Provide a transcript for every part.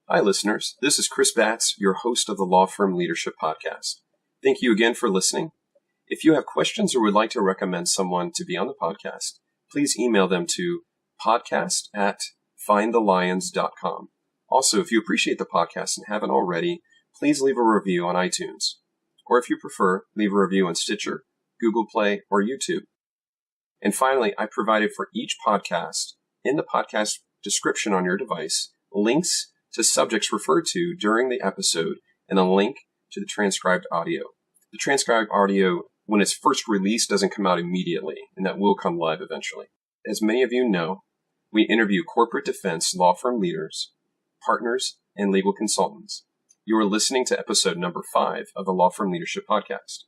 Hi, listeners. This is Chris Batts, your host of the Law Firm Leadership Podcast. Thank you again for listening. If you have questions or would like to recommend someone to be on the podcast, please email them to podcast@findthelions.com. Also, if you appreciate the podcast and haven't already, please leave a review on iTunes. Or if you prefer, leave a review on Stitcher, Google Play, or YouTube. And finally, I provided for each podcast, in the podcast description on your device, links to subjects referred to during the episode and a link to the transcribed audio. The transcribed audio, when it's first released, doesn't come out immediately, and that will come live eventually. As many of you know, we interview corporate defense law firm leaders, partners, and legal consultants. You are listening to episode number 5 of the Law Firm Leadership Podcast.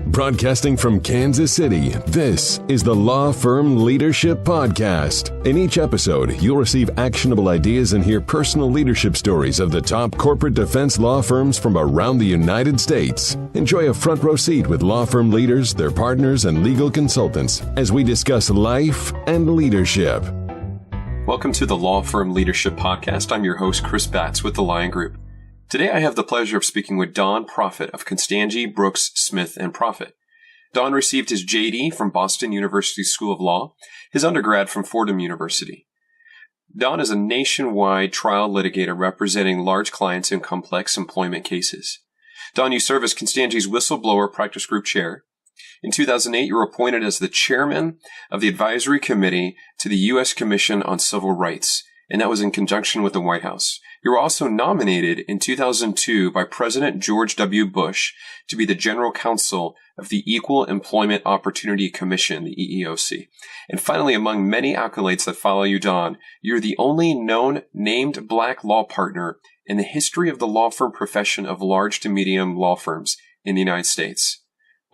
Broadcasting from Kansas City, this is the Law Firm Leadership Podcast. In each episode, you'll receive actionable ideas and hear personal leadership stories of the top corporate defense law firms from around the United States. Enjoy a front row seat with law firm leaders, their partners, and legal consultants as we discuss life and leadership. Welcome to the Law Firm Leadership Podcast. I'm your host, Chris Batts with the Lion Group. Today, I have the pleasure of speaking with Don Prophete of Constangy, Brooks, Smith & Prophete. Don received his JD from Boston University School of Law, his undergrad from Fordham University. Don is a nationwide trial litigator representing large clients in complex employment cases. Don, you serve as Constangy's Whistleblower Practice Group Chair. In 2008, you were appointed as the chairman of the advisory committee to the U.S. Commission on Civil Rights, and that was in conjunction with the White House. You were also nominated in 2002 by President George W. Bush to be the general counsel of the Equal Employment Opportunity Commission, the EEOC. And finally, among many accolades that follow you, Don, you're the only known named black law partner in the history of the law firm profession of large to medium law firms in the United States.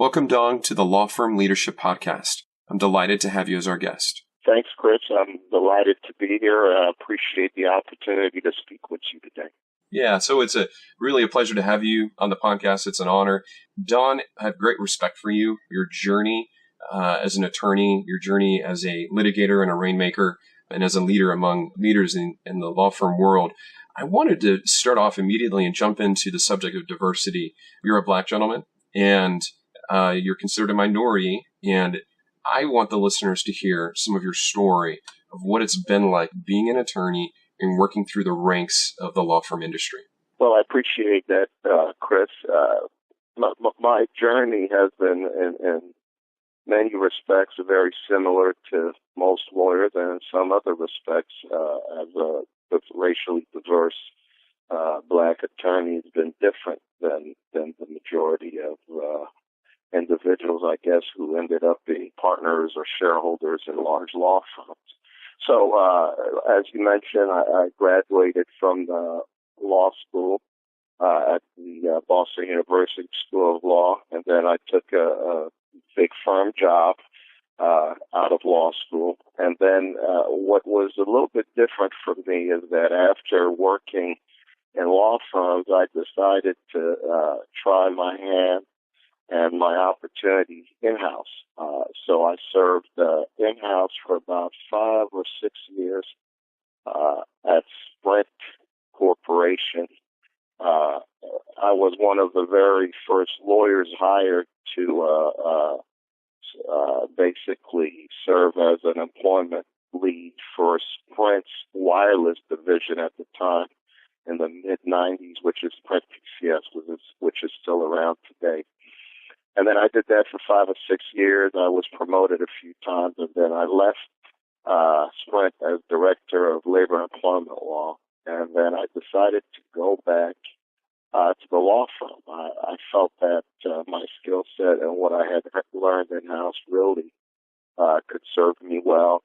Welcome, Don, to the Law Firm Leadership Podcast. I'm delighted to have you as our guest. Thanks, Chris. I'm delighted to be here. I appreciate the opportunity to speak with you today. Yeah, so it's really a pleasure to have you on the podcast. It's an honor. Don, I have great respect for you, your journey as an attorney, your journey as a litigator and a rainmaker, and as a leader among leaders in the law firm world. I wanted to start off immediately and jump into the subject of diversity. You're a black gentleman, and you're considered a minority, and I want the listeners to hear some of your story of what it's been like being an attorney and working through the ranks of the law firm industry. Well, I appreciate that, Chris. My journey has been, in many respects, very similar to most lawyers, and in some other respects, as a racially diverse black attorney, has been different than the majority of individuals, I guess, who ended up being partners or shareholders in large law firms. So, as you mentioned, I graduated from the law school at the Boston University School of Law, and then I took a big firm job out of law school. And then what was a little bit different for me is that after working in law firms, I decided to try my hand and my opportunity in-house. So I served in-house for about 5 or 6 years at Sprint Corporation. I was one of the very first lawyers hired to basically serve as an employment lead for Sprint's wireless division at the time in the mid-'90s, which is Sprint PCS, which is still around today. And then I did that for 5 or 6 years. I was promoted a few times, and then I left Sprint as director of labor and employment law. And then I decided to go back to the law firm. I felt that my skill set and what I had learned in-house really could serve me well.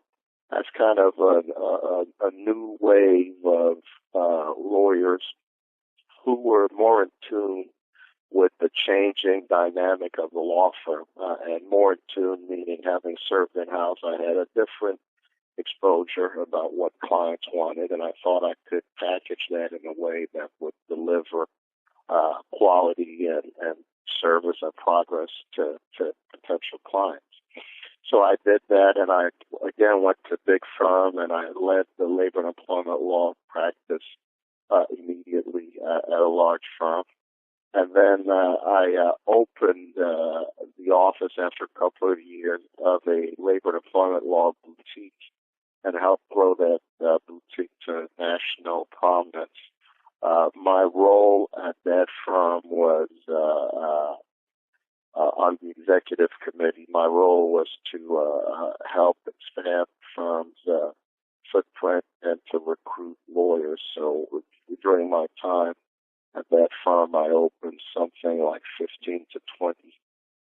That's kind of a new wave of lawyers who were more in tune with the changing dynamic of the law firm, and more in tune, meaning having served in-house, I had a different exposure about what clients wanted, and I thought I could package that in a way that would deliver quality and service and progress to potential clients. So I did that, and I again went to a big firm, and I led the labor and employment law practice immediately at a large firm. And then I opened the office after a couple of years of a labor and employment law boutique and helped grow that boutique to national prominence. My role at that firm was on the executive committee. My role was to help expand the firm's footprint and to recruit lawyers. So during my time at that firm, I opened something like 15 to 20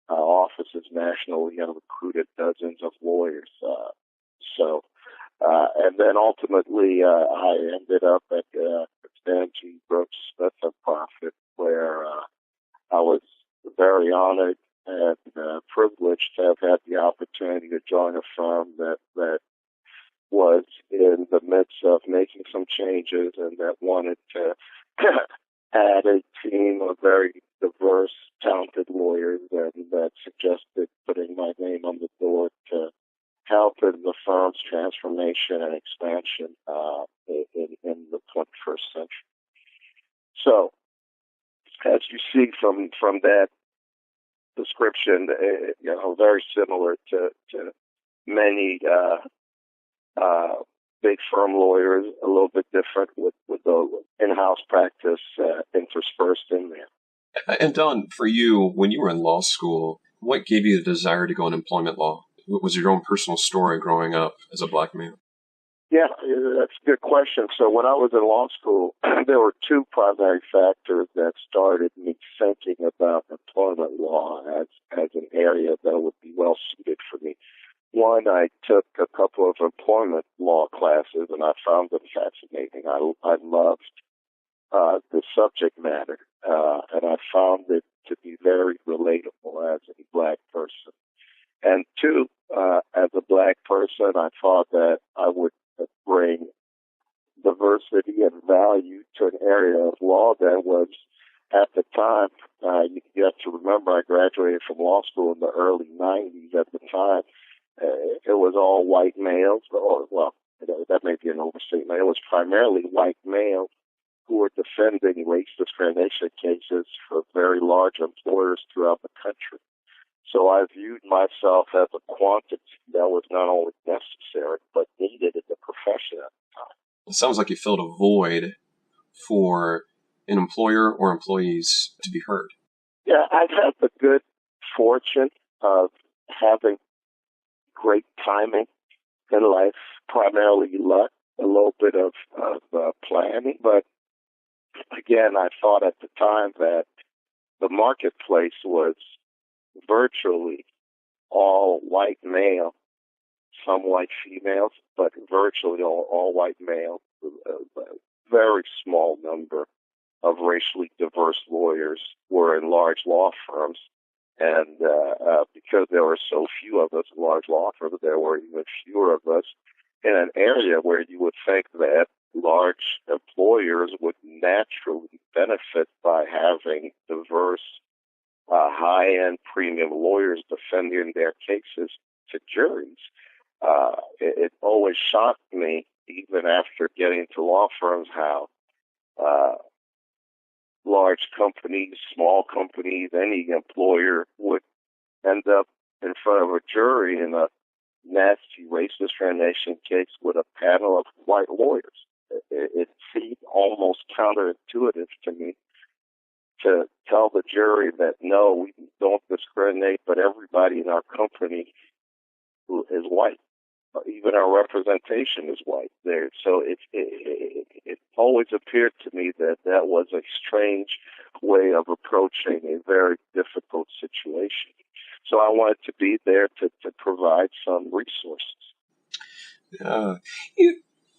offices nationally and recruited dozens of lawyers. And then ultimately, I ended up at Constangy, Brooks, Smith and Prophete, where I was very honored and privileged to have had the opportunity to join a firm that was in the midst of making some changes and that wanted to add a team of very diverse, talented lawyers, and that suggested putting my name on the door to help in the firm's transformation and expansion in the 21st century. So, as you see from that description, very similar to many big firm lawyers, a little bit different with the in-house practice interspersed in there. And Don, for you, when you were in law school, what gave you the desire to go into employment law? What was your own personal story growing up as a black man? Yeah, that's a good question. So when I was in law school, there were two primary factors that started me thinking about employment law as an area that would be well suited for me. One, I took a couple of employment law classes, and I found them fascinating. I loved the subject matter, and I found it to be very relatable as a black person. And two, as a black person, I thought that I would bring diversity and value to an area of law that was, at the time, you have to remember I graduated from law school in the early 90s. At the time, it was all white males, that may be an overstatement. It was primarily white males who were defending race discrimination cases for very large employers throughout the country. So I viewed myself as a quantity that was not only necessary, but needed in the profession at the time. It sounds like you filled a void for an employer or employees to be heard. Yeah, I've had the good fortune of having great timing in life, primarily luck, a little bit of planning. But again, I thought at the time that the marketplace was virtually all white male, some white females, but virtually all white male. A very small number of racially diverse lawyers were in large law firms. And because there were so few of us in large law firms, there were even fewer of us in an area where you would think that large employers would naturally benefit by having diverse, high-end premium lawyers defending their cases to juries. It always shocked me, even after getting to law firms, how large companies, small companies, any employer would end up in front of a jury in a nasty race discrimination case with a panel of white lawyers. It seemed almost counterintuitive to me to tell the jury that, no, we don't discriminate, but everybody in our company is white. Even our representation is white there. So it always appeared to me that that was a strange way of approaching a very difficult situation. So I wanted to be there to provide some resources.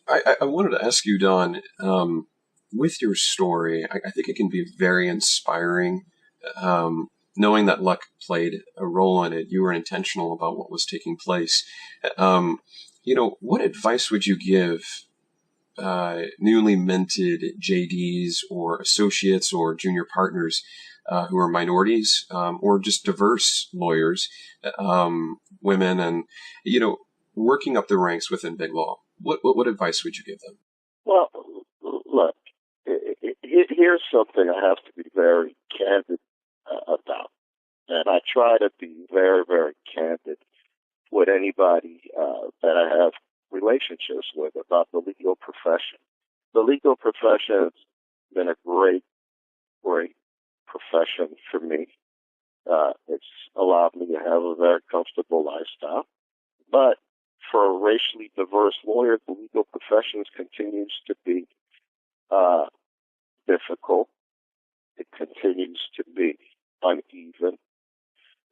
I wanted to ask you, Don, with your story, I think it can be very inspiring. Knowing that luck played a role in it, you were intentional about what was taking place. What advice would you give newly minted JDs or associates or junior partners who are minorities or just diverse lawyers, women, and working up the ranks within BigLaw. What advice would you give them? Well, look, here's something I have to be very candid about, and I try to be very, very candid with anybody that I have relationships with about the legal profession. The legal profession has been a great, great profession for me. It's allowed me to have a very comfortable lifestyle. But for racially diverse lawyers, the legal profession continues to be difficult. It continues to be uneven.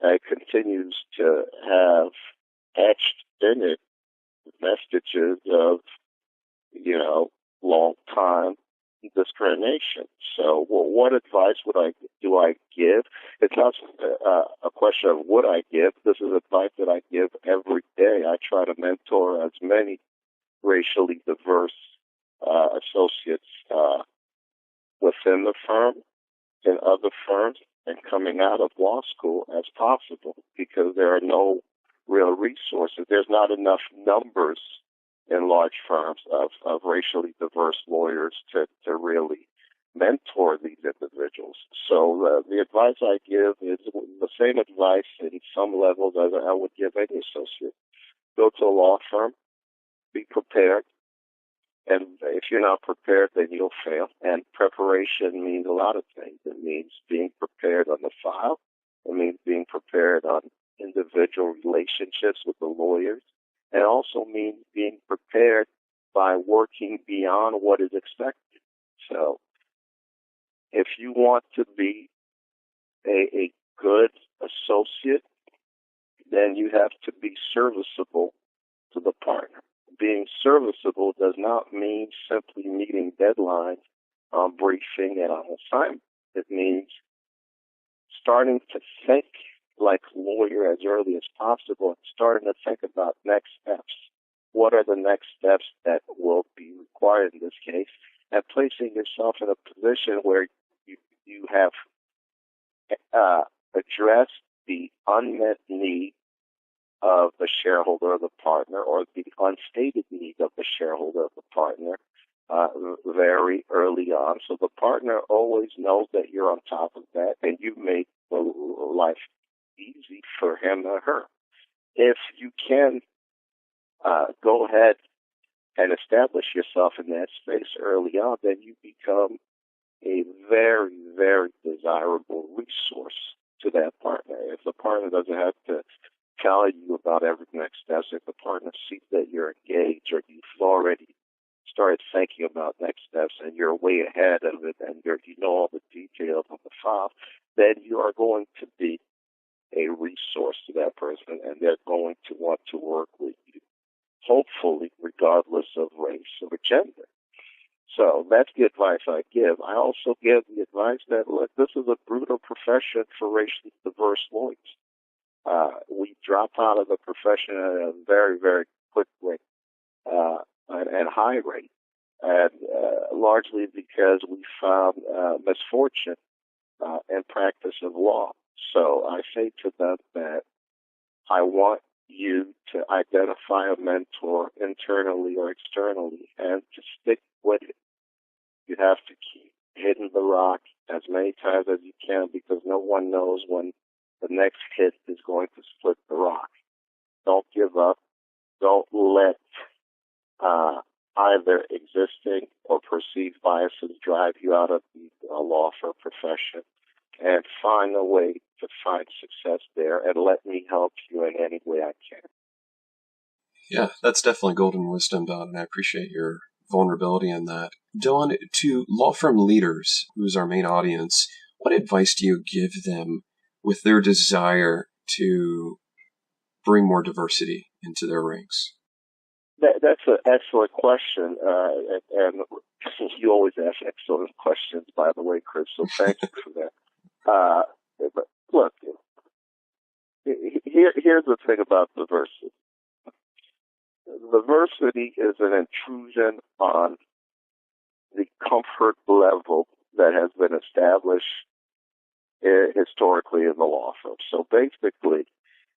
And it continues to have etched in it vestiges of, long time discrimination. So, what advice do I give? It's not a question of would I give. This is advice that I give every day. I try to mentor as many racially diverse associates within the firm, in other firms, and coming out of law school as possible, because there are no real resources. There's not enough numbers in large firms of racially diverse lawyers to really mentor these individuals. So the advice I give is the same advice in some levels as I would give any associate. Go to a law firm, be prepared, and if you're not prepared, then you'll fail. And preparation means a lot of things. It means being prepared on the file. It means being prepared on individual relationships with the lawyers. It also means being prepared by working beyond what is expected. So if you want to be a good associate, then you have to be serviceable to the partner. Being serviceable does not mean simply meeting deadlines on briefing and on assignment. It means starting to think like a lawyer as early as possible and starting to think about next steps. What are the next steps that will be required in this case? And placing yourself in a position where you have addressed the unmet need of the shareholder or the partner, or the unstated need of the shareholder or the partner very early on. So the partner always knows that you're on top of that, and you make life easy for him or her. If you can go ahead and establish yourself in that space early on, then you become a very, very desirable resource to that partner. If the partner doesn't have to tell you about every next step, if the partner sees that you're engaged, or you've already started thinking about next steps and you're way ahead of it, and you know all the details of the file, then you are going to be a resource to that person, and they're going to want to work with you, hopefully regardless of race or gender. So that's the advice I give. I also give the advice that, look, this is a brutal profession for racially diverse lawyers. We drop out of the profession at a very, very quick rate and high rate, and largely because we found misfortune in practice of law. So I say to them that I want you to identify a mentor internally or externally and to stick with it. You have to keep hitting the rock as many times as you can, because no one knows when the next hit is going to split the rock. Don't give up. Don't let either existing or perceived biases drive you out of the law firm profession, and find a way to find success there, and let me help you in any way I can. Yeah, that's definitely golden wisdom, Don, and I appreciate your vulnerability in that. Don, to law firm leaders, who's our main audience, what advice do you give them with their desire to bring more diversity into their ranks? That's an excellent question, and you always ask excellent questions, by the way, Chris, so thank you for that. But look, here's the thing about diversity. Diversity is an intrusion on the comfort level that has been established historically in the law firm. So basically,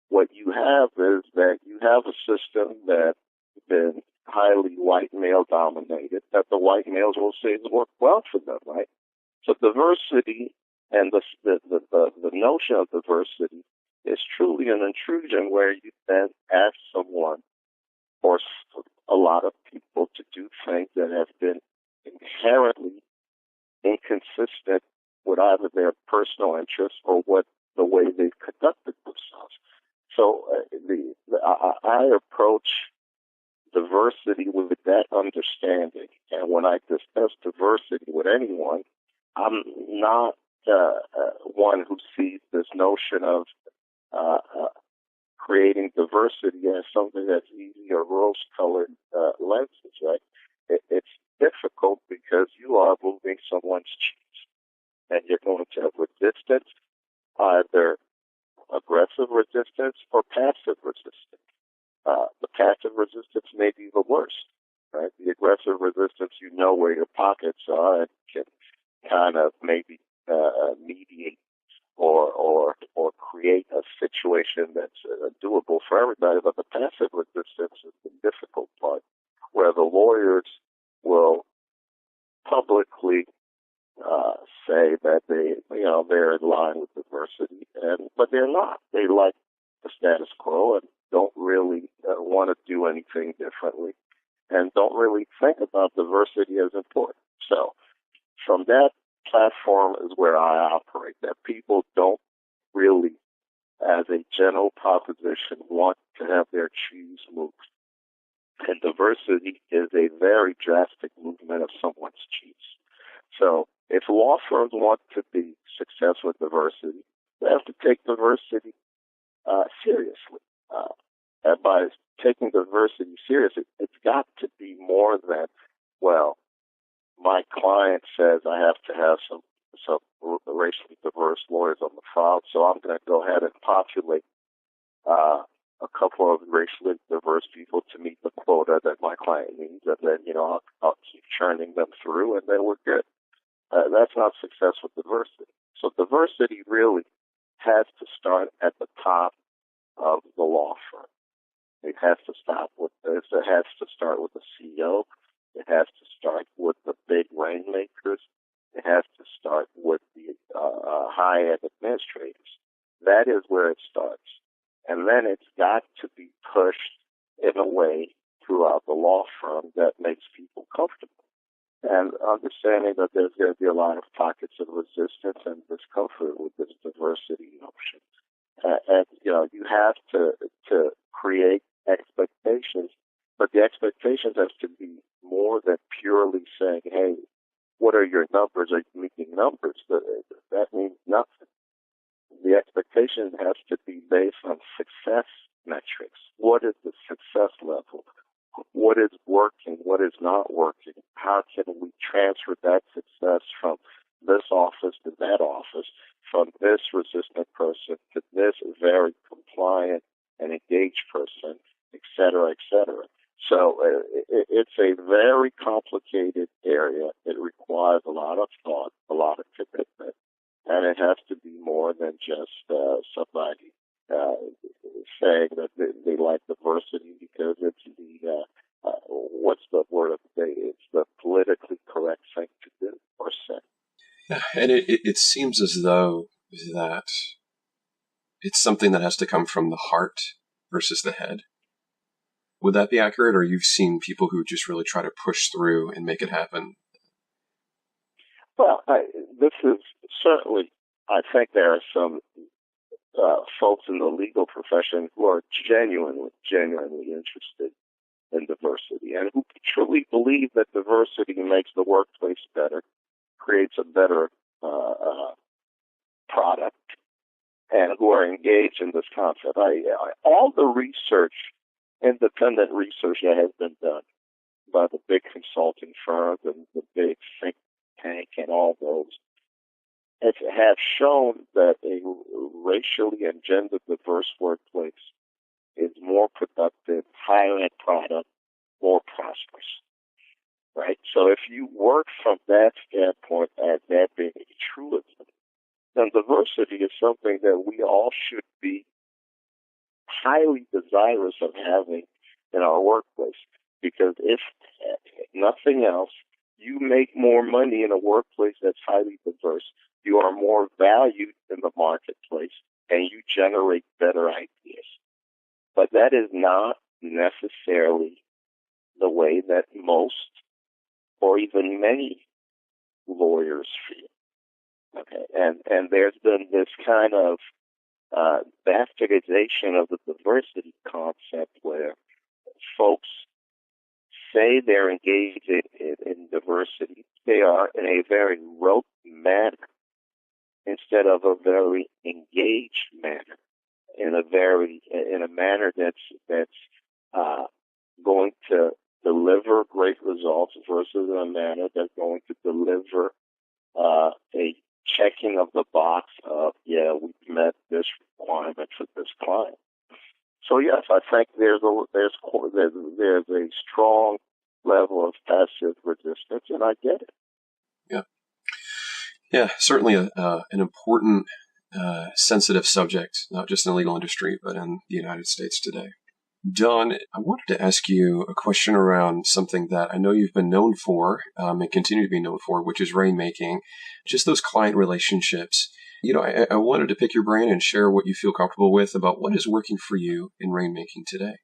what you have is that you have a system that's been highly white male dominated, that the white males will say has worked well for them, right? So diversity and the notion of diversity is truly an intrusion where you then ask someone or a lot of people to do things that have been inherently inconsistent with either their personal interests or what the way they've conducted themselves. So I approach diversity with that understanding, and when I discuss diversity with anyone, I'm not one who sees this notion of creating diversity as something that's easy or rose-colored lenses, right? It's difficult because you are moving someone's cheese, and you're going to have resistance, either aggressive resistance or passive resistance. The passive resistance may be the worst, right? The aggressive resistance, you know where your pockets are and can kind of maybe mediate or create a situation that's doable for everybody. But the passive resistance is the difficult part, where the lawyers will publicly say that they're in line with diversity, but they're not. They like the status quo and don't really want to do anything differently, and don't really think about diversity as important. So from that platform is where I operate, that people don't really, as a general proposition, want to have their cheese moved. And diversity is a very drastic movement of someone's cheese. So if law firms want to be successful with diversity, they have to take diversity seriously. And by taking diversity seriously, it's got to be more than, well, my client says I have to have some racially diverse lawyers on the file, so I'm going to go ahead and populate a couple of racially diverse people to meet the quota that my client needs, and then, I'll keep churning them through, and then we're good. That's not success with diversity. So diversity really has to start at the top of the law firm. It has to start with the CEO. It has to start with the big rainmakers. It has to start with the high-end administrators. That is where it starts. And then it's got to be pushed in a way throughout the law firm that makes people comfortable. And understanding that there's going to be a lot of pockets of resistance and discomfort with this diversity notion. And you have to create expectations, but the expectations have to be more than purely saying, hey, what are your numbers? Are you meeting numbers? That means nothing. The expectation has to be based on success metrics. What is the success level? What is working? What is not working? How can we transfer that success from this office to that office, from this resistant person to this very compliant and engaged person, et cetera, et cetera. So it's a very complicated area. It requires a lot of thought, a lot of commitment, and it has to be more than just somebody saying that they like diversity because it's the what's the word of the day? It's the politically correct thing to do or say. Yeah, and it seems as though that it's something that has to come from the heart versus the head. Would that be accurate, or you've seen people who just really try to push through and make it happen? Well, this is certainly, I think there are some folks in the legal profession who are genuinely interested in diversity and who truly believe that diversity makes the workplace better, creates a better product, and who are engaged in this concept. All the research, independent research that has been done by the big consulting firms and the big think tank and all those, have shown that a racially and gender diverse workplace is more productive, higher end product, more prosperous. right? So if you work from that standpoint as that being a truism, then diversity is something that we all should be highly desirous of having in our workplace. Because if nothing else, you make more money in a workplace that's highly diverse. You are more valued in the marketplace, and you generate better ideas. But that is not necessarily the way that most or even many lawyers feel. Okay, and there's been this kind of bastardization of the diversity concept where folks say they're engaged in diversity. They are in a very rote manner instead of a very engaged manner, in a manner that's going to deliver great results versus in a manner that's going to deliver a checking of the box of, yeah, we met this requirement for this client. So yes, I think there's a strong level of passive resistance, and I get it. Yeah, certainly an important, sensitive subject, not just in the legal industry, but in the United States today. Don, I wanted to ask you a question around something that I know you've been known for and continue to be known for, which is rainmaking, just those client relationships. I wanted to pick your brain and share what you feel comfortable with about what is working for you in rainmaking today.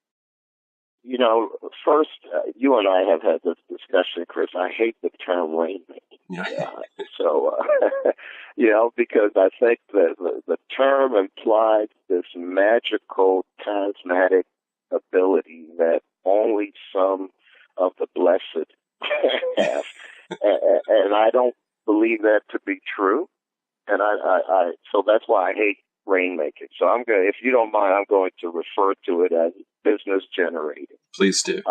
First, you and I have had this discussion, Chris. I hate the term rainmaking. Yeah. Because I think the term implies this magical, charismatic ability that only some of the blessed have. And I don't believe that to be true. And so that's why I hate rainmaking. So if you don't mind, I'm going to refer to it as business generating. Please do.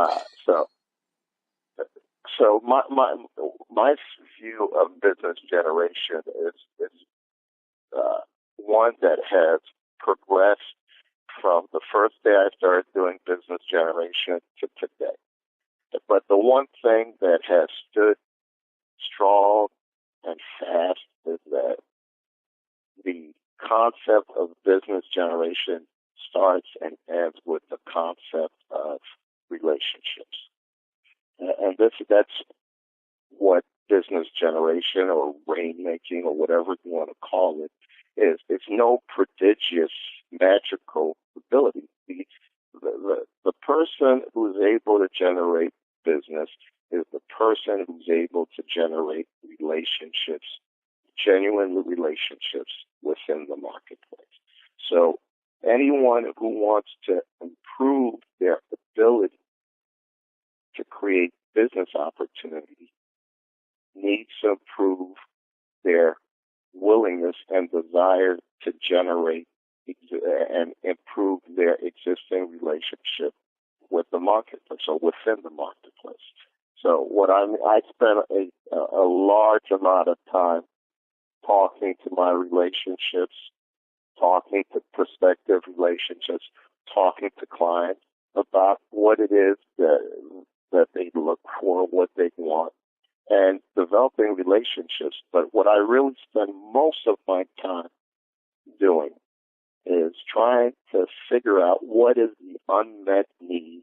So my view of business generation is one that has progressed from the first day I started doing business generation to today. But the one thing that has stood strong and fast is that the concept of business generation starts and ends with the concept of relationships. And that's what business generation or rainmaking or whatever you want to call it is. It's no prodigious magical ability. The person who's able to generate business is the person who's able to generate relationships, genuine relationships within the marketplace. So anyone who wants to improve their ability to create business opportunity needs to improve their willingness and desire to generate and improve their existing relationship with the marketplace or within the marketplace. So I spend a large amount of time talking to my relationships, talking to prospective relationships, talking to clients about what it is that they look for, what they want, and developing relationships. But what I really spend most of my time doing is trying to figure out what is the unmet need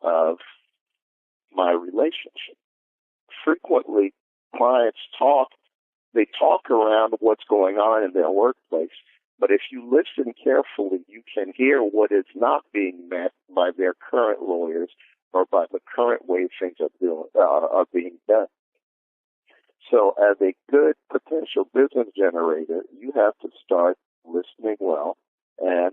of my relationship. Frequently, clients talk around what's going on in their workplace, but if you listen carefully, you can hear what is not being met by their current lawyers or by the current way things are being done. So as a good potential business generator, you have to start listening well and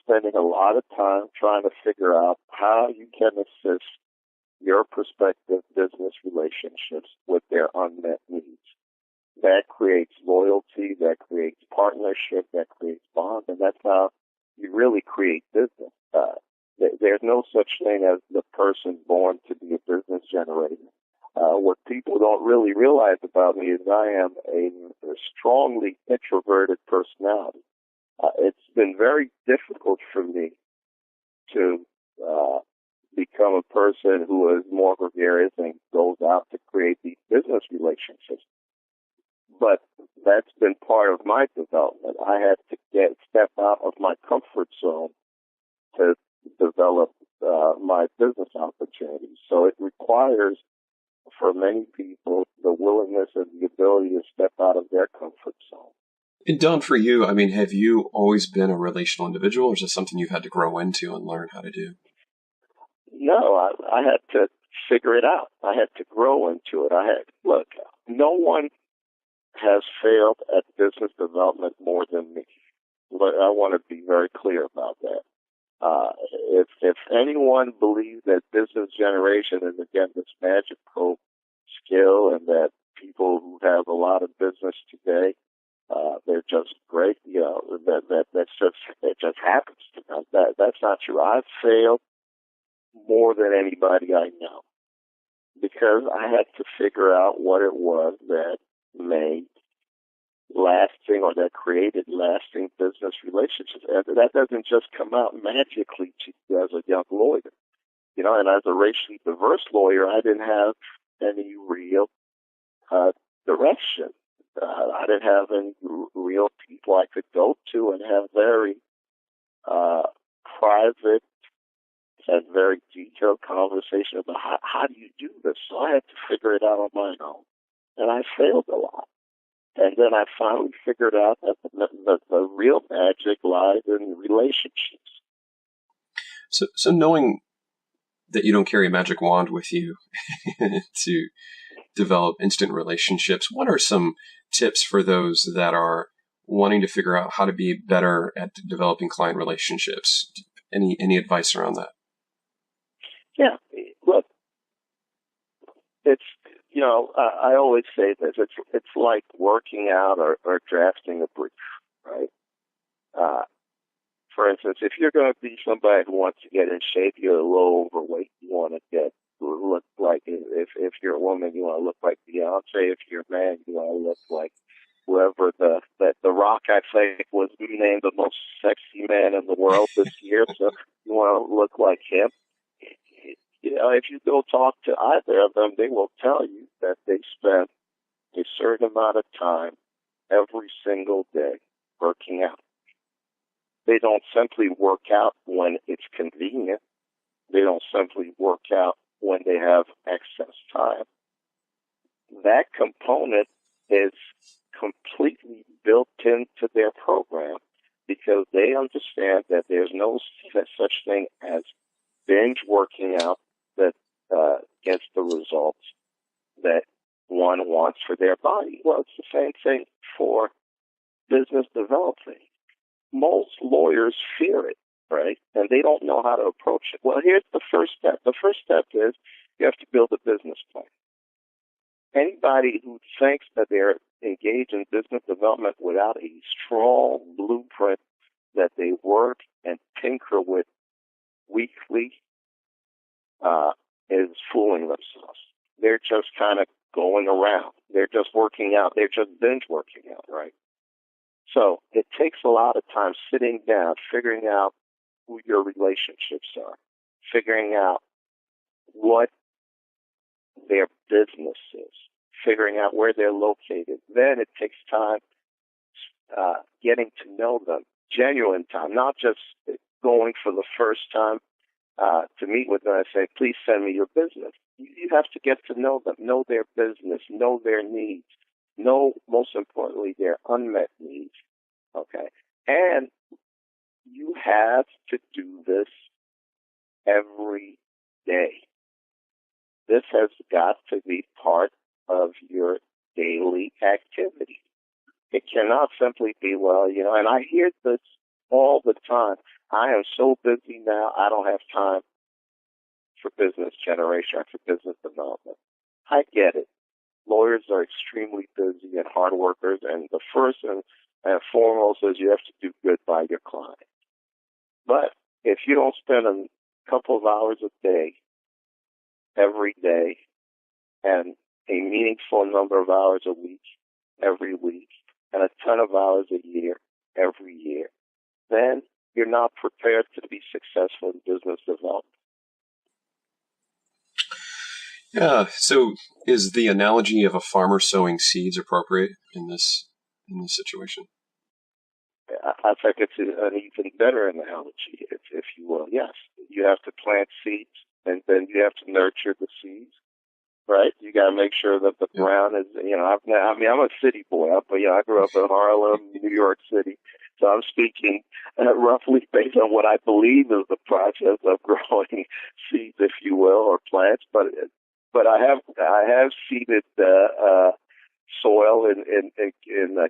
spending a lot of time trying to figure out how you can assist your prospective business relationships with their unmet needs. That creates loyalty, that creates partnership, that creates bonds, and that's how you really create business. There's no such thing as the person born to be a business generator. What people don't really realize about me is I am a strongly introverted personality. It's been very difficult for me to become a person who is more gregarious and goes out to create these business relationships. But that's been part of my development. I had to step out of my comfort zone to develop my business opportunities. So it requires, for many people, the willingness and the ability to step out of their comfort zone. And Don, for you, I mean, have you always been a relational individual, or is this something you've had to grow into and learn how to do? No, I had to figure it out. I had to grow into it. Look, no one has failed at business development more than me. But I want to be very clear about that. If anyone believes that business generation is, again, this magical skill and that people who have a lot of business today, they're just great, that just happens to them. That's not true. I've failed more than anybody I know because I had to figure out what it was that made lasting or that created lasting business relationships. And that doesn't just come out magically to you as a young lawyer. And as a racially diverse lawyer, I didn't have any real direction. I didn't have any real people I could go to and have very private and very detailed conversation about how do you do this. So I had to figure it out on my own. And I failed a lot. And then I finally figured out that the real magic lies in relationships. So knowing that you don't carry a magic wand with you to develop instant relationships, what are some tips for those that are wanting to figure out how to be better at developing client relationships? Any advice around that? Yeah, look, it's, I always say this, it's like working out or drafting a brief, right? For instance, if you're going to be somebody who wants to get in shape, you're a little overweight, you want to look like, if you're a woman, you want to look like Beyonce. If you're a man, you want to look like whoever the Rock, I think, was named the most sexy man in the world this year. So you want to look like him. If you go talk to either of them, they will tell you that they spend a certain amount of time every single day working out. They don't simply work out when it's convenient. They don't simply work out when they have excess time. That component is completely built into their program because they understand that there's no such thing as binge working out that gets the results that one wants for their body. Well, it's the same thing for business development. Most lawyers fear it, right? And they don't know how to approach it. Well, here's the first step. The first step is you have to build a business plan. Anybody who thinks that they're engaged in business development without a strong blueprint that they work and tinker with weekly is fooling themselves. They're just kind of going around. They're just working out. They're just binge working out, right? So it takes a lot of time sitting down, figuring out who your relationships are, figuring out what their business is, figuring out where they're located. Then it takes time getting to know them, genuine time, not just going for the first time to meet with them and say, please send me your business. You have to get to know them, know their business, know their needs, know, most importantly, their unmet needs. Okay? And you have to do this every day. This has got to be part of your daily activity. It cannot simply be, and I hear this all the time. I am so busy now, I don't have time for business generation or for business development. I get it. Lawyers are extremely busy and hard workers, and the first and foremost is you have to do good by your client. But if you don't spend a couple of hours a day, every day, and a meaningful number of hours a week, every week, and a ton of hours a year, every year, then you're not prepared to be successful in business development. Yeah. So is the analogy of a farmer sowing seeds appropriate in this situation? I think it's an even better analogy, if you will. Yes, you have to plant seeds, and then you have to nurture the seeds. Right, you got to make sure that the ground is. I'm a city boy. I grew up in Harlem, New York City, so I'm speaking roughly based on what I believe is the process of growing seeds, if you will, or plants. But I have seeded soil in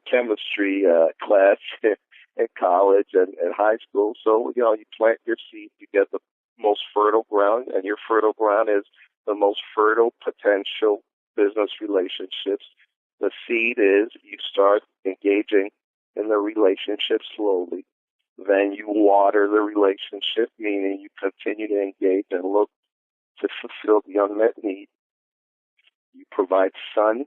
chemistry class in college and high school. So you plant your seed, you get the most fertile ground, and your fertile ground is the most fertile potential business relationships. The seed is you start engaging in the relationship slowly. Then you water the relationship, meaning you continue to engage and look to fulfill the unmet need. You provide sun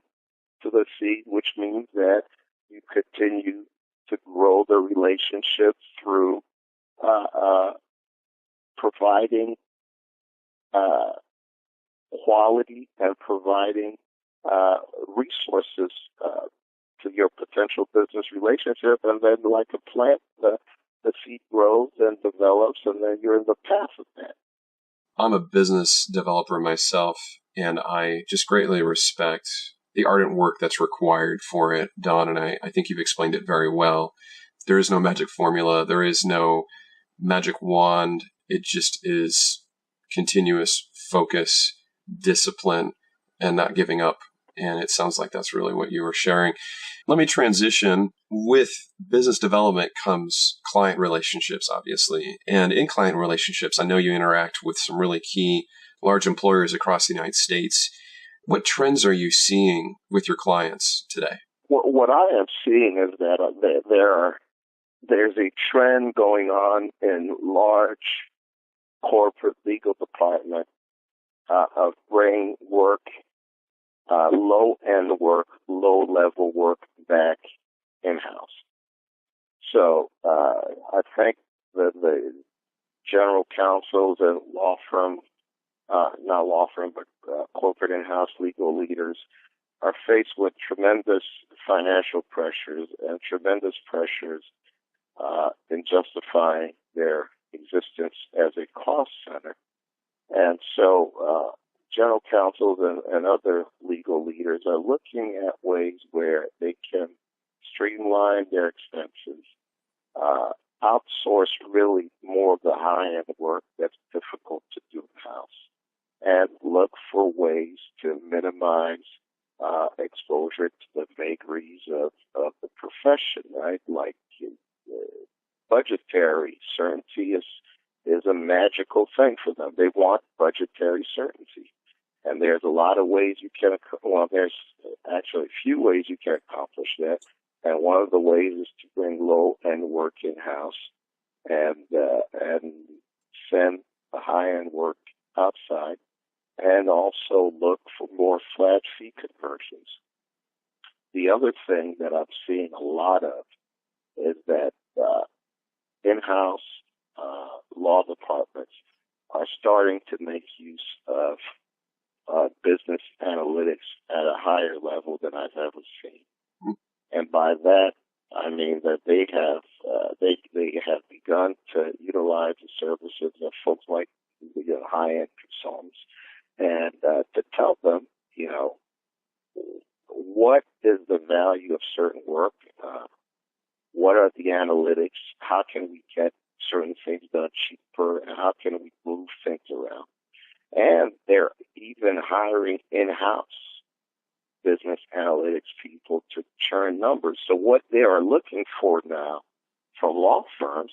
to the seed, which means that you continue to grow the relationship through providing quality and providing resources to your potential business relationship. And then, like a plant, the seed grows and develops, and then you're in the path of that. I'm a business developer myself, and I just greatly respect the ardent work that's required for it, Don, and I think you've explained it very well. There is no magic formula. There is no magic wand. It just is continuous focus, discipline, and not giving up. And it sounds like that's really what you were sharing. Let me transition. With business development comes client relationships, obviously. And in client relationships, I know you interact with some really key large employers across the United States. What trends are you seeing with your clients today? What I am seeing is that there's a trend going on in large corporate legal departments of bringing work, low-end work, low-level work back in-house. So I think the general counsels and corporate in-house legal leaders are faced with tremendous financial pressures and tremendous pressures in justifying their existence as a cost center. And so general counsels and other legal leaders are looking at ways where they can streamline their expenses, outsource really more of the high-end work that's difficult to do in-house, and look for ways to minimize exposure to the vagaries of the profession, right? Like budgetary certainty is a magical thing for them. They want budgetary certainty. And there's a lot of ways there's actually a few ways you can accomplish that. And one of the ways is to bring low-end work in-house and send the high-end work outside, and also look for more flat fee conversions. The other thing that I'm seeing a lot of is that in-house law departments are starting to make use of business analytics at a higher level than I've ever seen. And by that, I mean that they have begun to utilize the services of folks like high-end consultants, and to tell them, what is the value of certain work? What are the analytics? How can we get certain things done cheaper? And how can we move things around? And they're even hiring in-house business analytics people to churn numbers. So what they are looking for now from law firms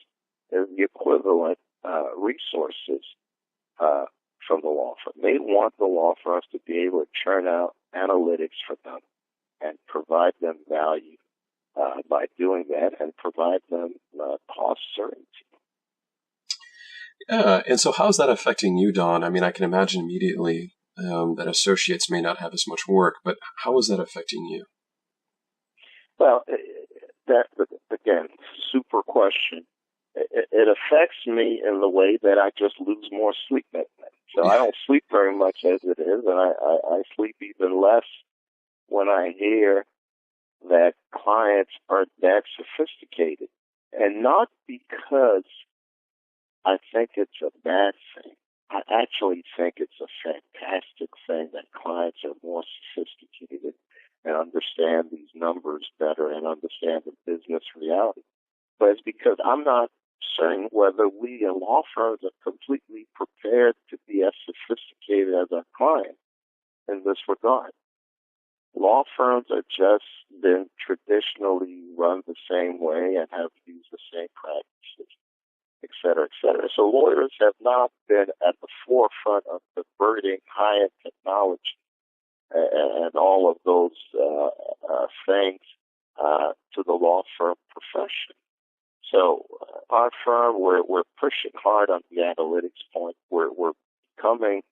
is the equivalent resources from the law firm. They want the law firms to be able to churn out analytics for them and provide them value by doing that, and provide them cost certainty. Yeah, and so how's that affecting you, Don? I mean, I can imagine immediately that associates may not have as much work, but how is that affecting you? Well, that, again, super question. it affects me in the way that I just lose more sleep at night. So I don't sleep very much as it is, and I sleep even less when I hear that clients are that sophisticated. And not because I think it's a bad thing. I actually think it's a fantastic thing that clients are more sophisticated and understand these numbers better and understand the business reality. But it's because I'm not certain whether we in law firms are completely prepared to be as sophisticated as our clients in this regard. Law firms are just been traditionally run the same way and have used the same practices, et cetera, et cetera. So lawyers have not been at the forefront of converting high-end technology and all of those things to the law firm profession. So our firm, we're pushing hard on the analytics point. We're becoming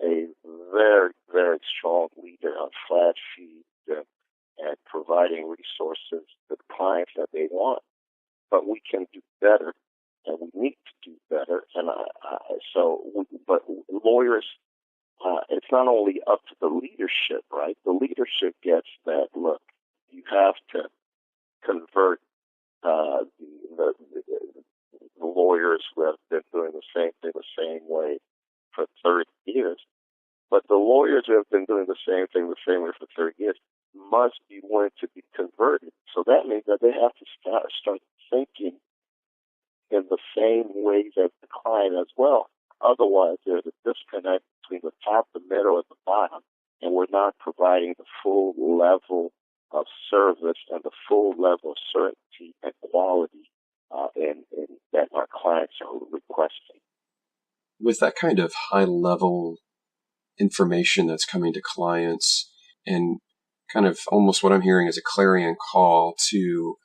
a very, very strong leader on flat fees and providing resources to the clients that they want. But we can do better, and we need to do better. And but lawyers, it's not only up to the leadership, right? The leadership gets that, look, you have to convert the lawyers who have been doing the same thing the same way for 30 years. But the lawyers who have been doing the same thing the same way for 30 years must be willing to be converted. So that means that they have to start thinking in the same ways as the client as well. Otherwise, there's a disconnect between the top, the middle, and the bottom, and we're not providing the full level of service and the full level of certainty and quality in that our clients are requesting. With that kind of high-level information that's coming to clients and kind of almost what I'm hearing is a clarion call to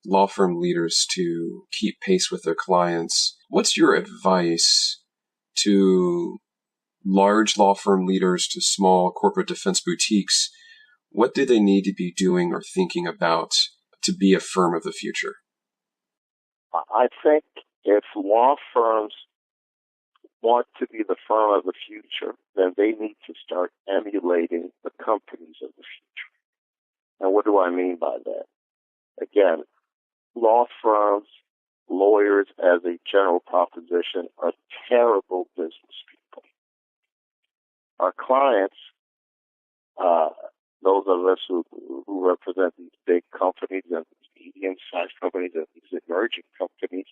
law firm leaders to keep pace with their clients, what's your advice to large law firm leaders, to small corporate defense boutiques? What do they need to be doing or thinking about to be a firm of the future? I think if law firms want to be the firm of the future, then they need to start emulating the companies of the future. And what do I mean by that? Again, law firms, lawyers as a general proposition are terrible business people. Our clients, those of us who represent these big companies and these medium-sized companies and these emerging companies,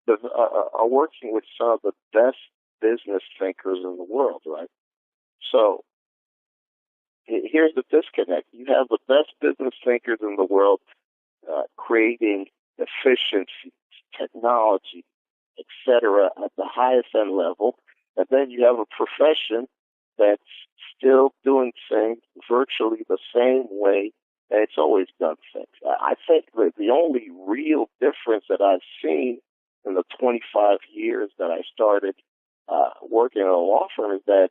are working with some of the best business thinkers in the world, right? So here's the disconnect. You have the best business thinkers in the world creating efficiencies, technology, etc. at the highest end level, and then you have a profession that's still doing things virtually the same way that it's always done things. I think that the only real difference that I've seen in the 25 years that I started working in a law firm is that,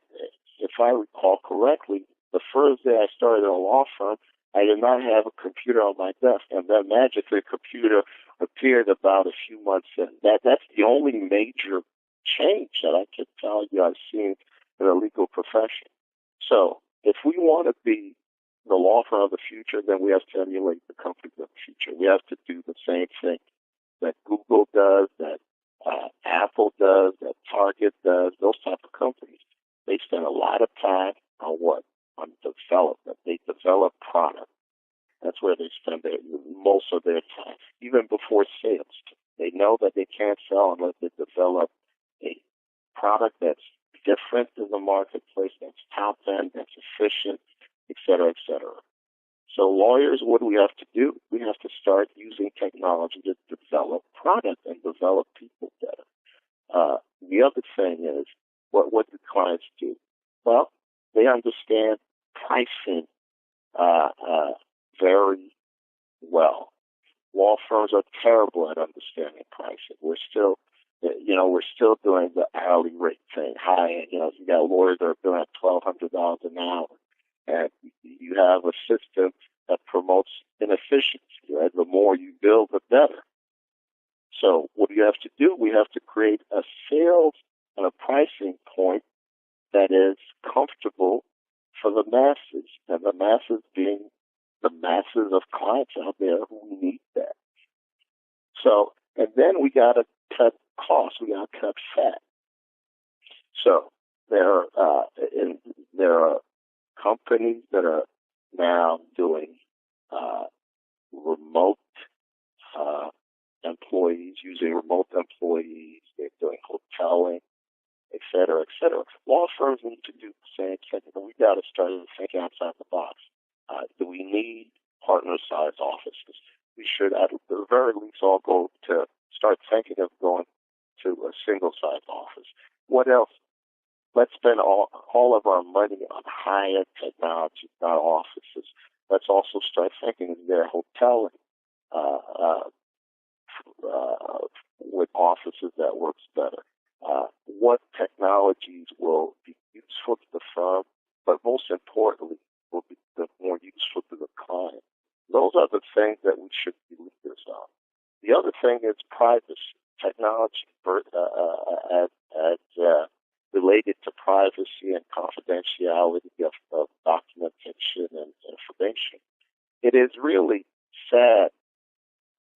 if I recall correctly, the first day I started in a law firm, I did not have a computer on my desk, and then magically a computer appeared about a few months in. That's the only major change that I can tell you I've seen in the legal profession. So if we want to be the law firm of the future, then we have to emulate the companies of the future. We have to do the same thing that Google does, that Apple does, that Target does, those type of companies. They spend a lot of time on what? On development. They develop product. That's where they spend most of their time, even before sales. They know that they can't sell unless they develop a product that's different in the marketplace, that's top end, that's efficient, et cetera, et cetera. So lawyers, what do we have to do? We have to start using technology to develop product and develop people better. The other thing is, what do clients do? Well, they understand pricing very well. Law firms are terrible at understanding pricing. We're still doing the hourly rate thing. You got lawyers that are billing at $1,200 an hour, and you have a system that promotes inefficiency. Right? The more you bill, the better. So what do you have to do? We have to create a sales and a pricing point that is comfortable for the masses, and the masses being the masses of clients out there who need that. So, and then we got to cut costs. We got to cut fat. So there are companies that are now doing remote employees, using remote employees. They're doing hoteling, et cetera, et cetera. Law firms need to do the same thing. We got to start thinking outside the box. Do we need partner-sized offices? We should, at the very least, all go to start thinking of going to a single-sized office. What else? Let's spend all of our money on higher technology, not offices. Let's also start thinking of their hoteling with offices that works better. What technologies will be useful to the firm, but most importantly, will be more useful to the client. Those are the things that we should be leaders on. The other thing is privacy. Technology as related to privacy and confidentiality of documentation and information. It is really sad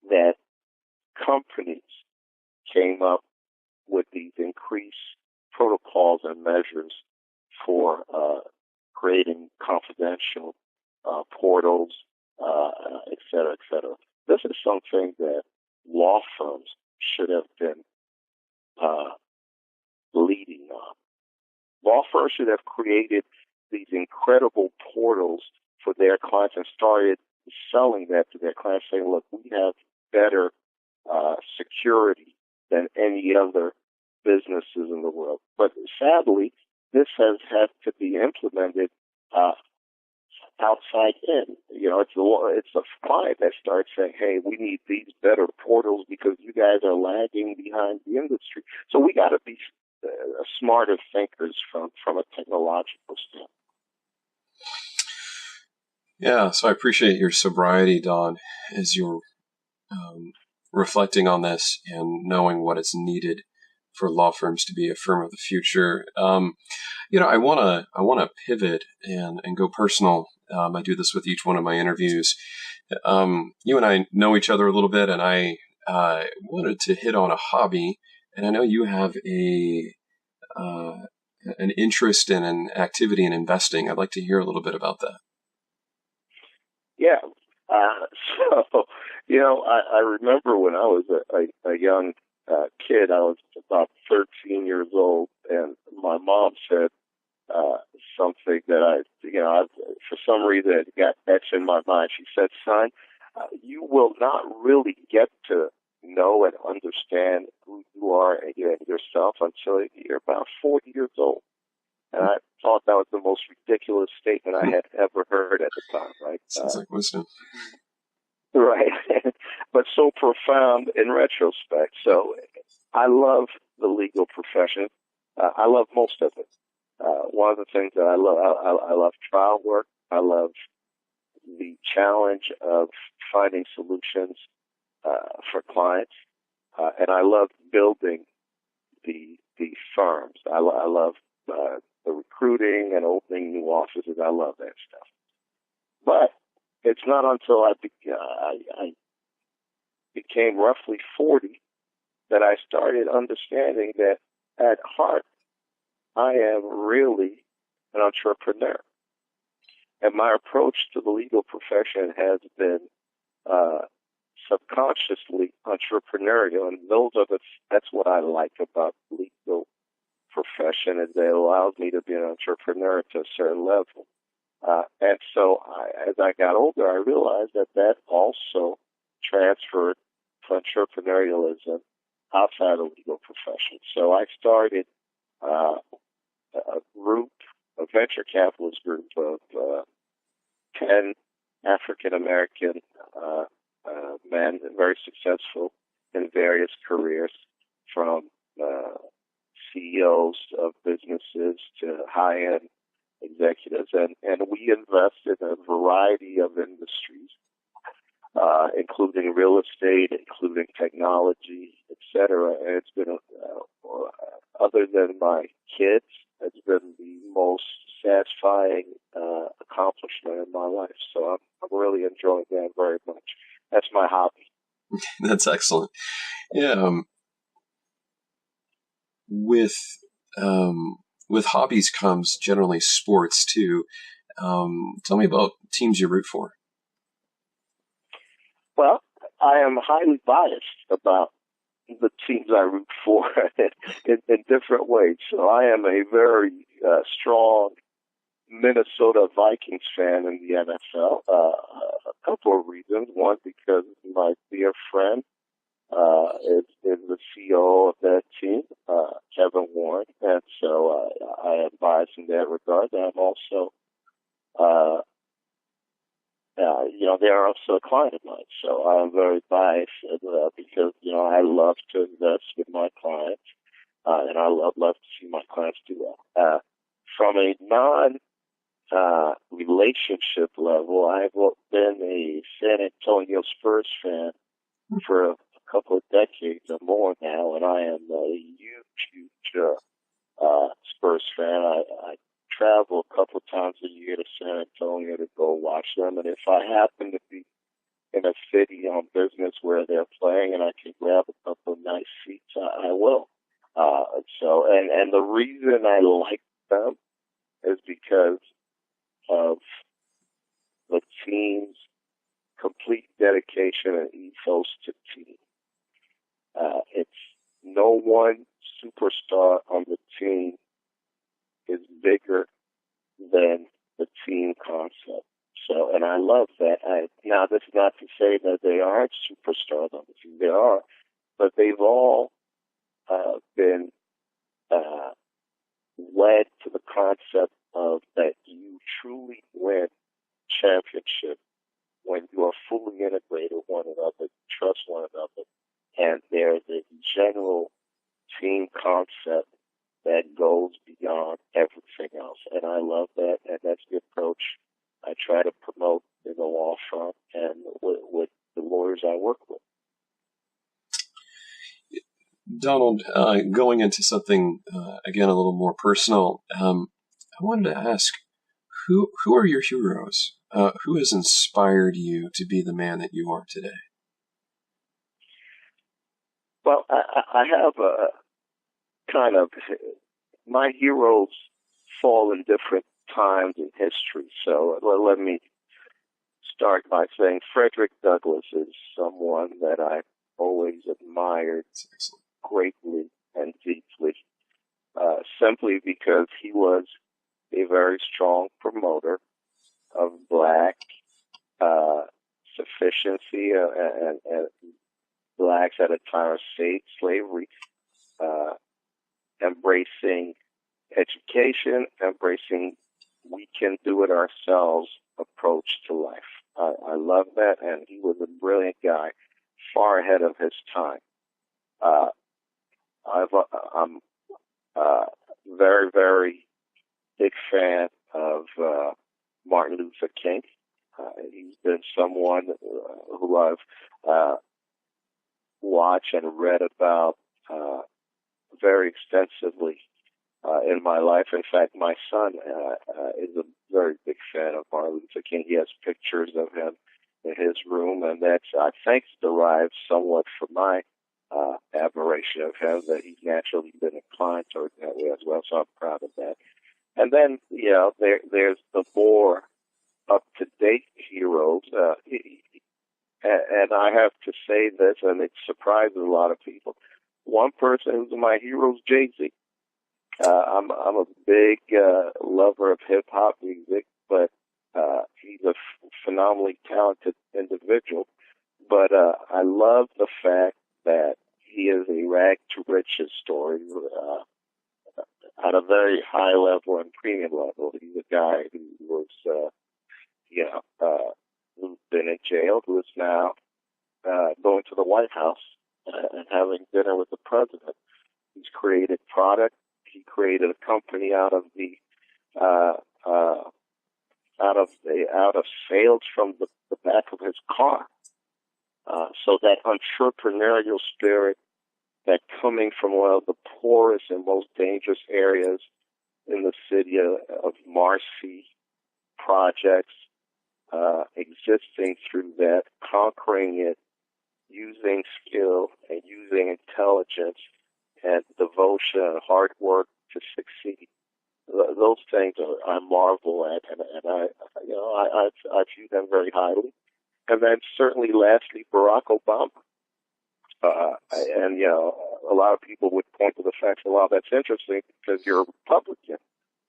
that companies came up with these increased protocols and measures for creating confidential portals, et cetera, et cetera. This is something that law firms should have been leading on. Law firms should have created these incredible portals for their clients and started selling that to their clients, saying, look, we have better security than any other businesses in the world. But sadly, this has had to be implemented outside in. You know, it's a client that starts saying, hey, we need these better portals because you guys are lagging behind the industry. So we got to be smarter thinkers from a technological standpoint. Yeah, so I appreciate your sobriety, Don, as you're reflecting on this and knowing what is needed for law firms to be a firm of the future. I want to pivot and go personal. I do this with each one of my interviews. You and I know each other a little bit, and I wanted to hit on a hobby. And I know you have an interest in an activity in investing. I'd like to hear a little bit about that. Yeah. I remember when I was a young kid, I was about 13 years old, and my mom said something that for some reason it got etched in my mind. She said, son, you will not really get to know and understand who you are and yourself until you're about 40 years old. And I thought that was the most ridiculous statement I had ever heard at the time, right? Sounds like wisdom. Right. But so profound in retrospect. So I love the legal profession. I love most of it. One of the things that I love trial work. I love the challenge of finding solutions for clients. And I love building the firms. I love the recruiting and opening new offices. I love that stuff. But it's not until I became roughly 40 that I started understanding that at heart, I am really an entrepreneur. And my approach to the legal profession has been subconsciously entrepreneurial, and that's what I like about the legal profession, is that it allows me to be an entrepreneur to a certain level. And so as I got older, I realized that also transferred to entrepreneurialism outside the legal profession. So I started a venture capitalist group of 10 African-American men, very successful in various careers, from CEOs of businesses to high-end executives, and we invest in a variety of industries. including real estate, including technology, etc. And it's been, other than my kids, it's been the most satisfying accomplishment in my life. So I'm really enjoying that very much. That's my hobby. That's excellent. Yeah. With hobbies comes generally sports too. Tell me about teams you root for. Well, I am highly biased about the teams I root for in different ways. So I am a very strong Minnesota Vikings fan in the NFL. A couple of reasons. One, because my dear friend is the CEO of that team, Kevin Warren, and so I am biased in that regard. I'm also, they are also a client of mine, so I am very biased because I love to invest with my clients, and I love to see my clients do well. From a relationship level, I've been a San Antonio Spurs fan for a couple of decades or more now, and I am a huge Spurs fan. I travel a couple of times a year to San Antonio to go watch them, and if I happen to be in a city on business where they're playing and I can grab a couple of nice seats, I will. And the reason I like them is because of the team's complete dedication and ethos to team. It's no one superstar on the team is bigger than the team concept. So, and I love that. Now, this is not to say that they aren't superstars on the team. They are, but they've all been led to the concept of that you truly win championship when you are fully integrated with one another, trust one another, and there's a general team concept that goes beyond everything else. And I love that, and that's the approach I try to promote in the law firm and with the lawyers I work with. Donald, going into something, again, a little more personal, I wanted to ask, who are your heroes? Who has inspired you to be the man that you are today? Well, I have a kind of, my heroes fall in different times in history. So let me start by saying Frederick Douglass is someone that I've always admired greatly and deeply, simply because he was a very strong promoter of black sufficiency and blacks at a time of slavery, embracing education, embracing we can do it ourselves approach to life. I love that, and he was a brilliant guy, far ahead of his time. I'm very, very big fan of Martin Luther King. He's been someone who I've watched and read about very extensively in my life. In fact, my son is a very big fan of Martin Luther King. He has pictures of him in his room, and that's, I think, derived somewhat from my admiration of him, that he's naturally been inclined toward that way as well, so I'm proud of that. And then, there's the more up-to-date heroes, and I have to say this, and it surprises a lot of people. One person who's my hero is Jay-Z. I'm a big lover of hip-hop music, but he's a phenomenally talented individual. But I love the fact that he is a rag-to-riches story at a very high level and premium level. He's a guy who was, who's been in jail, who is now going to the White House and having dinner with the president. He's created product. He created a company out of sales from the back of his car. So that entrepreneurial spirit, that coming from one of the poorest and most dangerous areas in the city of Marcy projects, existing through that, conquering it, using skill and using intelligence and devotion and hard work to succeed. Those things I marvel at, and I view them very highly. And then certainly, lastly, Barack Obama. And a lot of people would point to the fact that, well, that's interesting because you're a Republican.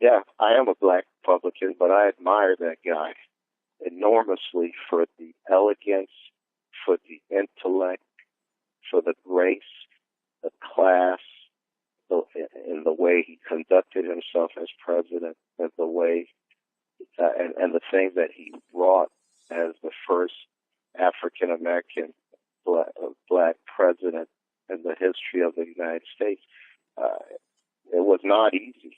Yeah, I am a black Republican, but I admire that guy enormously for the elegance, for the intellect, for the grace, the class, in the way he conducted himself as president, and the way and the things that he brought as the first African American black president in the history of the United States. It was not easy,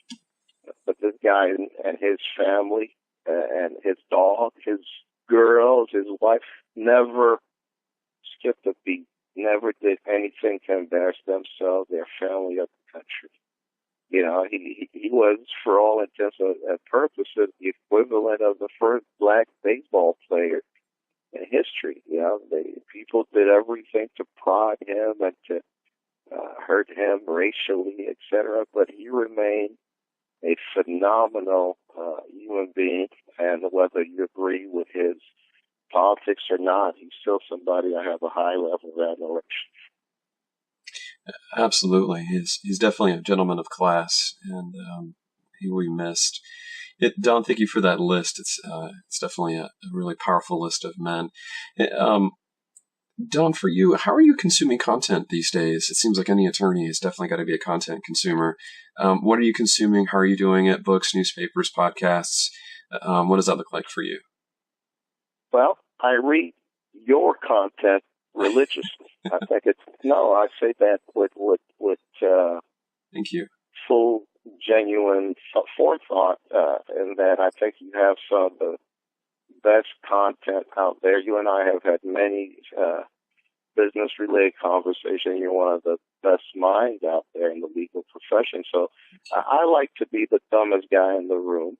but this guy and his family and his dog, his girls, his wife never skipped a beat, never did anything to embarrass themselves, their family, or the country. He was, for all intents and purposes, the equivalent of the first black baseball player in history. People did everything to prod him and to hurt him racially, etc. But he remained a phenomenal human being, and whether you agree with his politics or not, he's still somebody I have a high level of admiration. Absolutely. He's definitely a gentleman of class, and he will be missed. Don, thank you for that list. It's definitely a really powerful list of men. Don, for you, how are you consuming content these days? It seems like any attorney has definitely got to be a content consumer. What are you consuming? How are you doing it? Books, newspapers, podcasts? What does that look like for you? Well, I read your content religiously. I think I say that with thank you. Full, genuine forethought, in that I think you have some of the best content out there. You and I have had many business-related conversations. You're one of the best minds out there in the legal profession. So I like to be the dumbest guy in the room.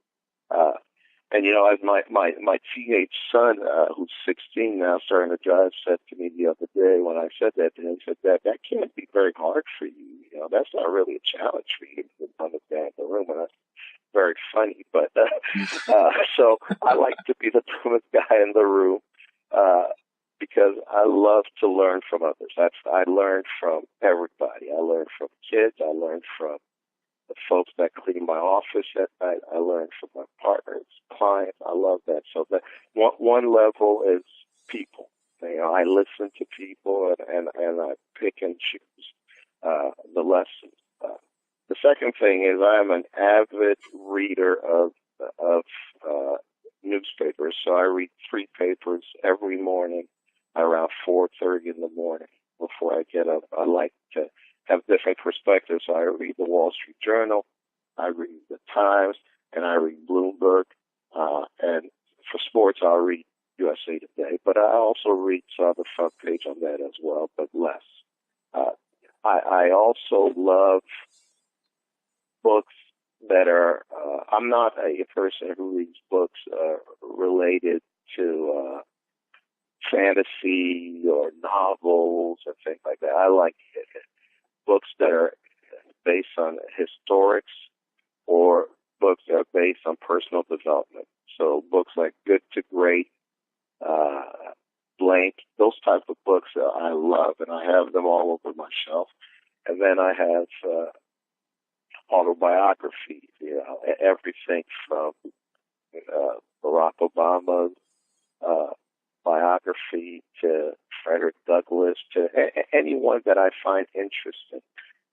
And, as my teenage son, who's 16 now, starting to drive, said to me the other day when I said that to him, he said, that can't be very hard for you. That's not really a challenge for you, the dumbest guy in the room. And that's very funny. But so I like to be the dumbest guy in the room because I love to learn from others. I learn from everybody. I learn from kids. I learn from the folks that clean my office at night. I learn from my partners, clients. I love that. So that one level is people. I listen to people and I pick and choose the lessons. The second thing is I'm an avid reader of newspapers. So I read 3 papers every morning around 4:30 in the morning before I get up. I like to have different perspectives. So I read the Wall Street Journal, I read the Times, and I read Bloomberg. And for sports, I'll read USA Today. But I also read the front page on that as well, but less. I also love books that are, I'm not a person who reads books related to fantasy or novels or things like that. I like books that are based on historics or books that are based on personal development. So books like Good to Great, Blank, those type of books I love, and I have them all over my shelf. And then I have autobiography, everything from Barack Obama's biography to Frederick Douglass to anyone that I find interesting,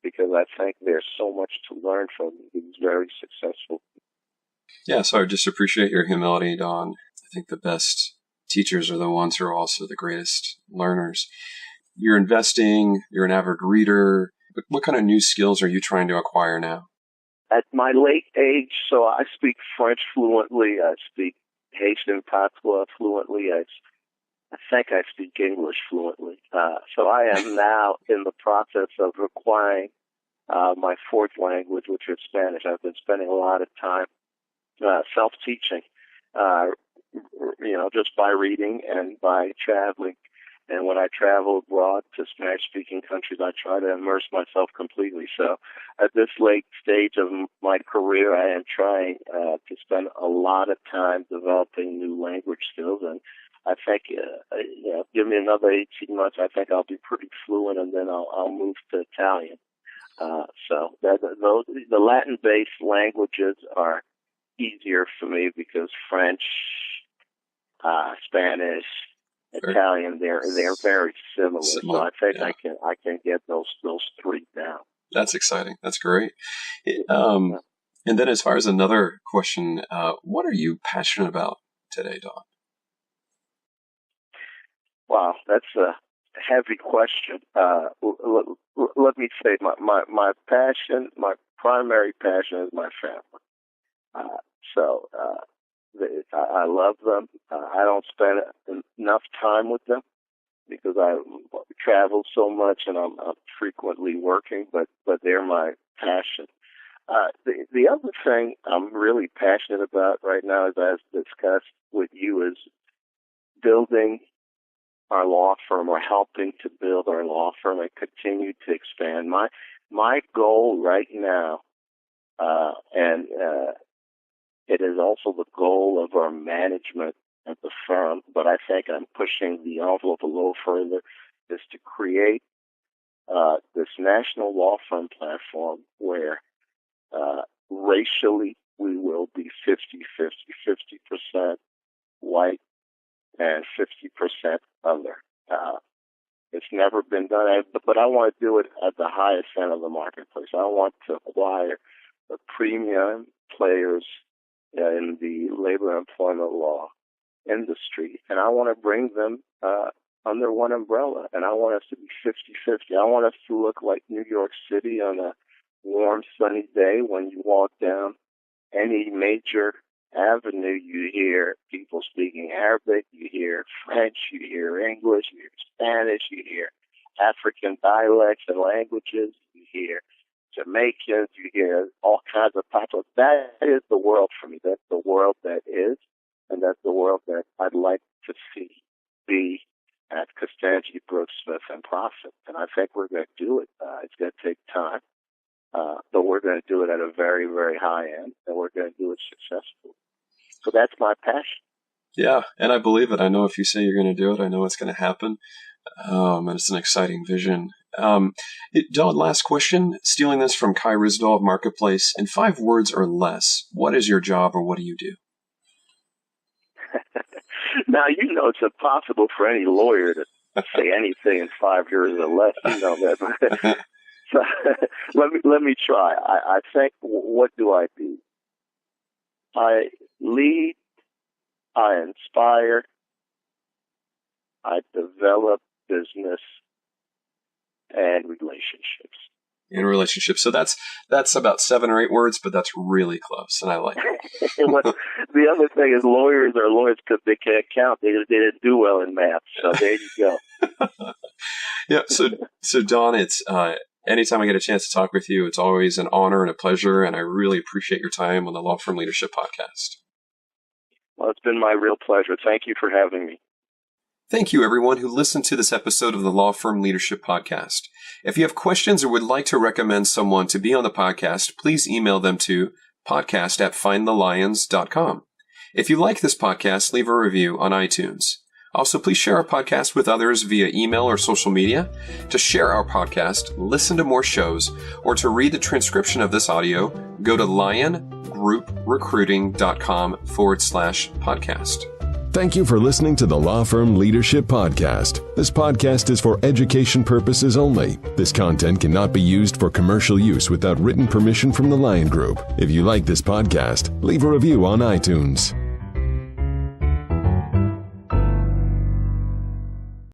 because I think there's so much to learn from these very successful people. Yeah, so I just appreciate your humility, Don. I think the best teachers are the ones who are also the greatest learners. You're investing, you're an avid reader. What kind of new skills are you trying to acquire now? At my late age, so I speak French fluently. I speak Haitian patois fluently. I I think I speak English fluently. So I am now in the process of acquiring my fourth language, which is Spanish. I've been spending a lot of time self-teaching, just by reading and by traveling. And when I travel abroad to Spanish-speaking countries, I try to immerse myself completely. So at this late stage of my career, I am trying to spend a lot of time developing new language skills. And I think, give me another 18 months, I think I'll be pretty fluent, and then I'll move to Italian. So the Latin-based languages are easier for me because French, Spanish, Italian, they're very similar. So I think I can get those three down. That's exciting. That's great. And then as far as another question, what are you passionate about today, Don? Wow, that's a heavy question. Let me say my passion, my primary passion is my family. I love them. I don't spend enough time with them because I travel so much and I'm frequently working, but they're my passion. The other thing I'm really passionate about right now, as I've discussed with you, is building our law firm, or helping to build our law firm and continue to expand. My goal right now, and it is also the goal of our management at the firm, but I think I'm pushing the envelope a little further, is to create this national law firm platform where racially we will be 50% white and 50% other. It's never been done, but I want to do it at the highest end of the marketplace. I want to acquire the premium players in the labor and employment law industry, and I want to bring them under one umbrella, and I want us to be 50-50. I want us to look like New York City on a warm, sunny day. When you walk down any major avenue, you hear people speaking Arabic, you hear French, you hear English, you hear Spanish, you hear African dialects and languages, you hear Jamaicans, you hear all kinds of patois. That is the world for me. That's the world that is, and that's the world that I'd like to see be at Constangy, Brooks, Smith, and Prophete. And I think we're going to do it. It's going to take time, but we're going to do it at a very, very high end, and we're going to do it successfully. So that's my passion. Yeah, and I believe it. I know if you say you're going to do it, I know it's going to happen. And it's an exciting vision. Don, last question, stealing this from Kai Risdall of Marketplace. In 5 words or less, what is your job or what do you do? Now, it's impossible for any lawyer to say anything in 5 words or less. You know that. So let me try. I think, what do I do? I lead, I inspire, I develop business and relationships. In relationships. So that's about 7 or 8 words, but that's really close, and I like it. The other thing is lawyers are lawyers because they can't count. They didn't do well in math. So there you go. Yeah. So Don, it's anytime I get a chance to talk with you, it's always an honor and a pleasure, and I really appreciate your time on the Law Firm Leadership Podcast. Well, it's been my real pleasure. Thank you for having me. Thank you, everyone who listened to this episode of the Law Firm Leadership Podcast. If you have questions or would like to recommend someone to be on the podcast, please email them to podcast@findthelions.com. If you like this podcast, leave a review on iTunes. Also, please share our podcast with others via email or social media. To share our podcast, listen to more shows, or to read the transcription of this audio, go to liongrouprerecruiting.com/podcast. Thank you for listening to the Law Firm Leadership Podcast. This podcast is for education purposes only. This content cannot be used for commercial use without written permission from the Lion Group. If you like this podcast, leave a review on iTunes.